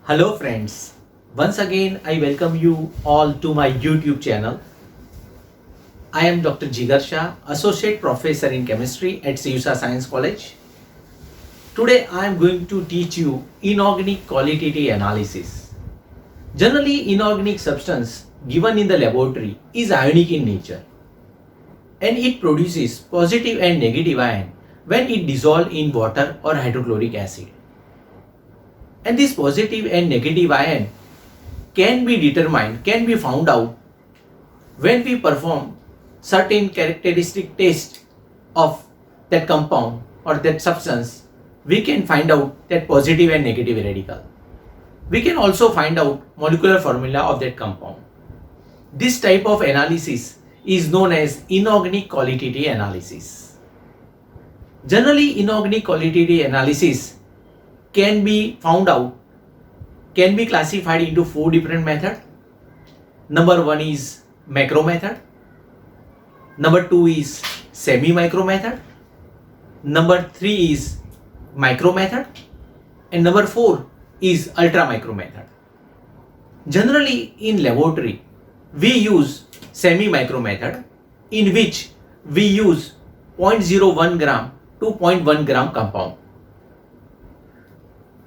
Hello friends, once again I welcome you all to my YouTube channel. I am Dr. Jigar Shah, Associate Professor in Chemistry at CUSA Science College. Today I am going to teach you inorganic qualitative analysis. Generally, inorganic substance given in the laboratory is ionic in nature and it produces positive and negative ion when it dissolves in water or hydrochloric acid. And this positive and negative ion can be found out when we perform certain characteristic test of that compound or that substance. We can find out that positive and negative radical. We can also find out molecular formula of that compound. This type of analysis is known as inorganic qualitative analysis. Generally, inorganic qualitative analysis can be classified into four different methods. Number one is macro method. Number two is semi micro method. Number three is micro method. And number four is ultra micro method. Generally, in laboratory, we use semi micro method, in which we use 0.01 gram to 0.1 gram compound.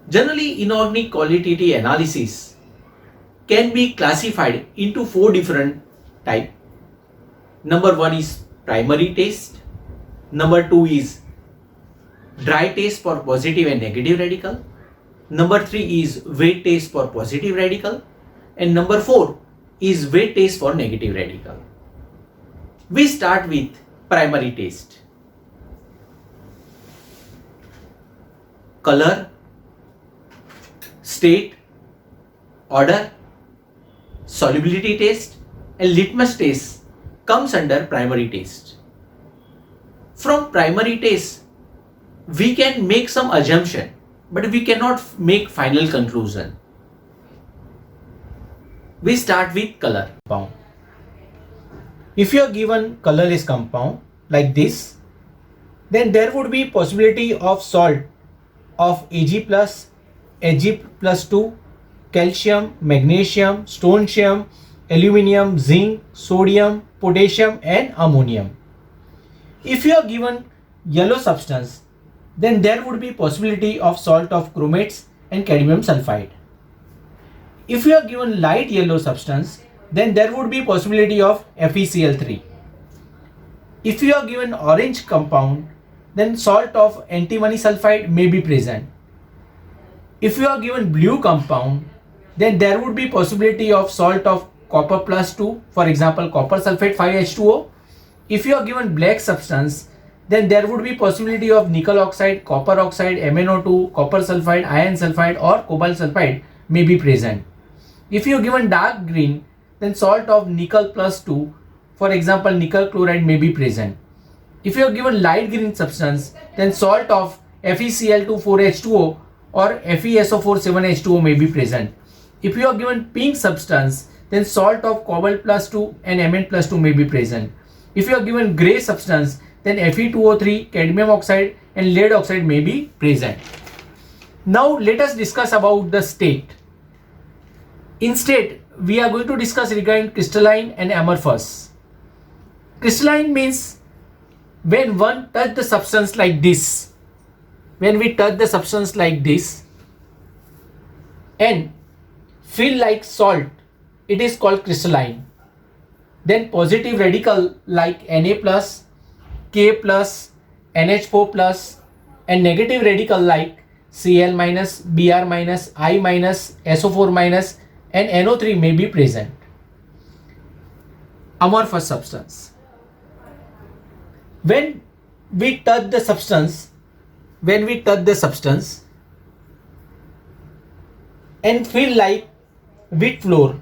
Generally, inorganic qualitative analysis can be classified into four different types. Number one is primary test. Number two is dry test for positive and negative radical. Number three is wet test for positive radical. And number four is wet test for negative radical. We start with primary test. Color, state, order, solubility test and litmus test comes under primary test. From primary test, we can make some assumption, but we cannot make final conclusion. We start with color compound. If you are given colorless compound like this, then there would be possibility of salt of Ag plus, Ag plus 2, calcium, magnesium, strontium, aluminium, zinc, sodium, potassium and ammonium. If you are given yellow substance, then there would be possibility of salt of chromates and cadmium sulfide. If you are given light yellow substance, then there would be possibility of FeCl3. If you are given orange compound, then salt of antimony sulfide may be present. If you are given blue compound, then there would be possibility of salt of copper plus 2, for example copper sulfate 5H2O. If you are given black substance, then there would be possibility of nickel oxide, copper oxide, MnO2, copper sulfide, iron sulfide or cobalt sulfide may be present. If you are given dark green, then salt of nickel plus 2, for example nickel chloride may be present. If you are given light green substance, then salt of FeCl2 4H2O or FeSO4 7H2O may be present. If you are given pink substance, then salt of cobalt plus 2 and Mn plus 2 may be present. If you are given grey substance, then Fe2O3, cadmium oxide and lead oxide may be present. Now let us discuss about the state. In state, we are going to discuss regarding crystalline and amorphous. Crystalline means when one touch the substance like this, when we touch the substance like this and feel like salt, it is called crystalline. Then positive radical like Na plus, K plus, NH4 plus and negative radical like Cl minus, Br minus, I minus, SO4 minus and NO3 may be present. Amorphous substance. When we touch the substance and feel like wet floor,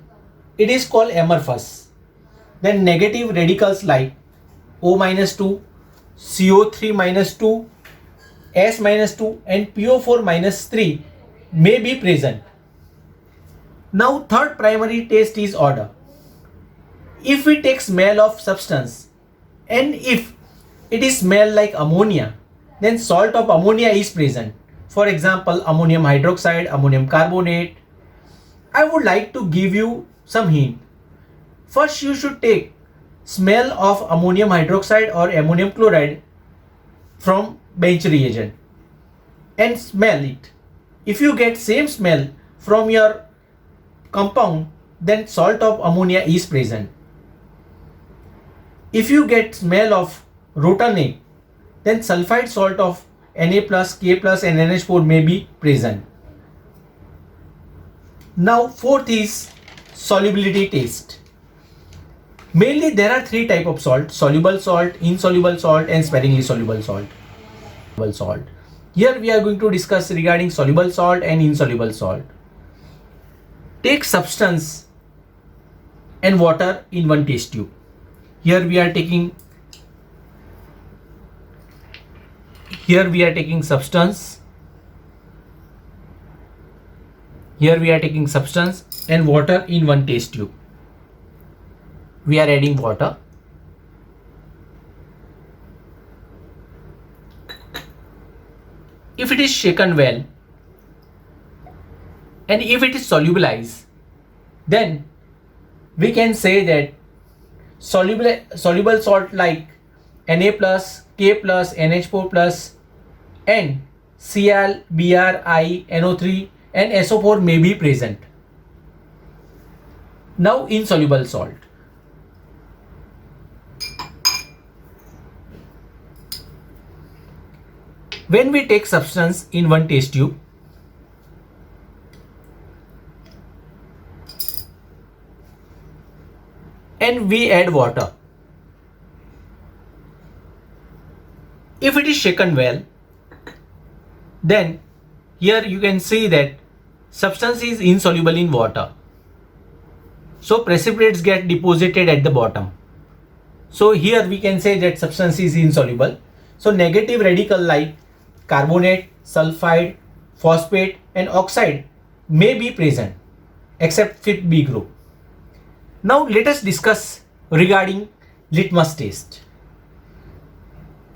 it is called amorphous. Then negative radicals like O minus 2, CO3 minus 2, S minus 2 and PO4 minus 3 may be present. Now third primary test is order. If we take smell of substance and if it is smell like ammonia, then salt of ammonia is present. For example, ammonium hydroxide, ammonium carbonate, I would like to give you some hint. First, you should take smell of ammonium hydroxide or ammonium chloride from bench reagent and smell it. If you get same smell from your compound, then salt of ammonia is present. If you get smell of Rhotanate, then sulfide salt of Na plus, K plus and NH4 may be present. Now fourth is solubility test. Mainly there are three types of salt: soluble salt, insoluble salt and sparingly soluble salt. Here we are going to discuss regarding soluble salt and insoluble salt. Take substance and water in one test tube. Here we are taking substance. Here we are taking substance and water in one test tube. We are adding water. If it is shaken well and if it is solubilized, then we can say that soluble salt like Na plus, K plus, NH4 plus and Cl, Br, I, NO3 and SO4 may be present. Now insoluble salt. When we take substance in one test tube, and we add water, if it is shaken well, then here you can see that substance is insoluble in water. So precipitates get deposited at the bottom. So here we can say that substance is insoluble. So negative radical like carbonate, sulfide, phosphate and oxide may be present except fifth B group. Now let us discuss regarding litmus test.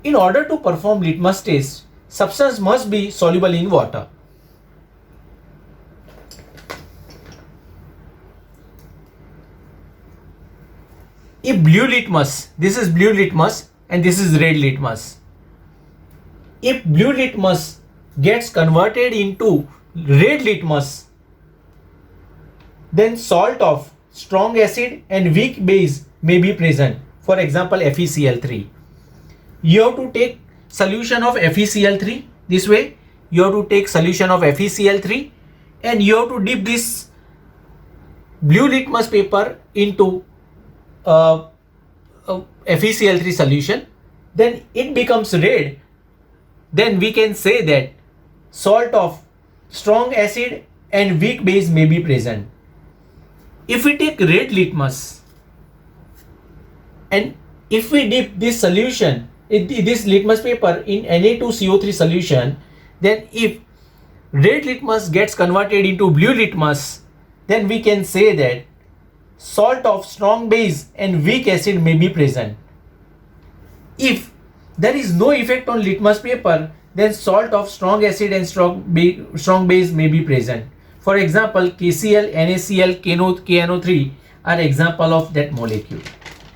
In order to perform litmus test, substance must be soluble in water. If blue litmus, this is blue litmus and this is red litmus. If blue litmus gets converted into red litmus, then salt of strong acid and weak base may be present. For example, FeCl3. You have to take solution of FeCl3 this way. You have to take solution of FeCl3 and you have to dip this blue litmus paper into FeCl3 solution. Then it becomes red. Then we can say that salt of strong acid and weak base may be present. If we take red litmus and if we dip this solution, this litmus paper in Na2CO3 solution, then if red litmus gets converted into blue litmus, then we can say that salt of strong base and weak acid may be present. If there is no effect on litmus paper, then salt of strong acid and strong base may be present. For example, KCl, NaCl, KNO3 are example of that molecule.